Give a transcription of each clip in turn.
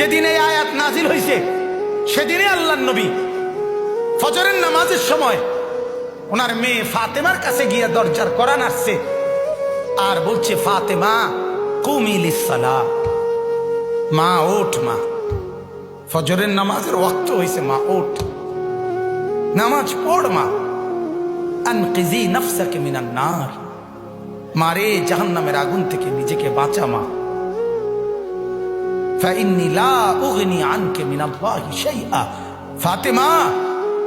যেদিন এই আয়াত নাজিল হয়েছে সেদিনে আল্লাহর নবী ফজরের নামাজের সময় ওনার মেয়ে ফাতেমার কাছে গিয়ে দরজার কড়া নাড়ছে আর বলছে, ফাতেমা কুমি লিসসালাহ, মা ওঠ, মা ফজরের নামাজের ওয়াক্ত হয়েছে, মা ওঠ, নামাজ পড়, মা আনকিজি নফসাকে মিনান নার, মারে জাহান্নামের আগুন থেকে নিজেকে বাঁচা, মা ফাইন্নী লা উগনি আনকে মিনাল্লাহি শাইআ। ফাতেমা,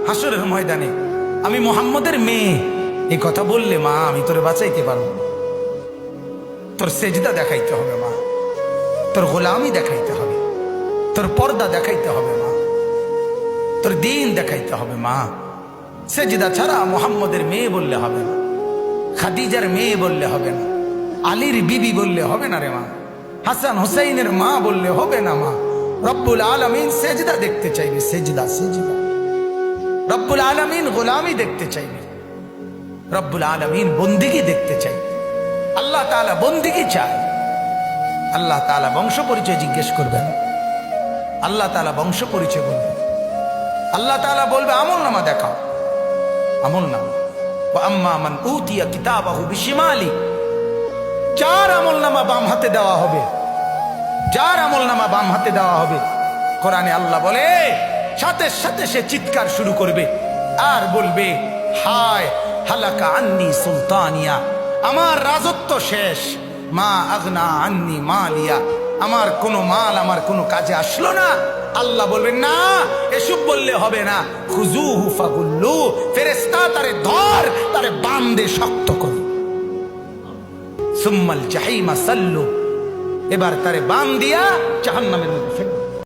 হাসরের ময়দানে আমি মুহাম্মদের মেয়ে এই কথা বললে মা আমি তোরে বাঁচাইতে পারবো না। তোর সেজদা দেখাইতে হবে মা, তোর গোলামি দেখাইতে হবে, তোর পর্দা দেখাইতে হবে মা, তোর দিন দেখাইতে হবে মা। সেজদা ছাড়া মুহাম্মদের মেয়ে বললে হবে না, খাদিজার মেয়ে বললে হবে না, আলীর বিবি বললে হবে না রে মা, হাসান হুসাইনের মা বললে হবে না মা। রব্বুল আলামিন সেজদা দেখতে চাইবে, সেজদা সেজদা। রব্বুল আলামিন গোলামি দেখতে চাইবে, রব্বুল আলামিন বন্দিগি দেখতে চাইবে। আল্লাহ তাআলা বন্দিগি চায়। আল্লাহ তাআলা বংশ পরিচয় জিজ্ঞেস করবেন, আল্লাহ তাআলা বংশ পরিচয় বলবেন, আল্লাহ তাআলা বলবে আমল নামা দেখাও, আমল নামা। ওয়া আম্মা মান উতিয়া কিতাবাহু বিশিমালি, যার আমল নামা বাম হাতে দেওয়া হবে, যার আমল নামা বাম হাতে দেওয়া হবে, কোরআনে আল্লাহ বলে সাথে সাথে সে চিৎকার শুরু করবে আর বলবে, হায় হালাকা আন্নি সুলতানিয়া, আমার রাজত্ব শেষ, মা আগনা আন্নি মালিয়া, আমার কোনো মাল আমার কোনো কাজে আসলো না। আল্লাহ বলবেন না, এসব বললে হবে না, খুজুহু ফাগুল্লু, ফেরেশতা তারে ধর, তারে বাঁধে শক্ত কর, সুম্মাল জাহিমা সাল্লু, এবার তারে বাঁধ দিয়া জাহান্নামের মধ্যে ফেলে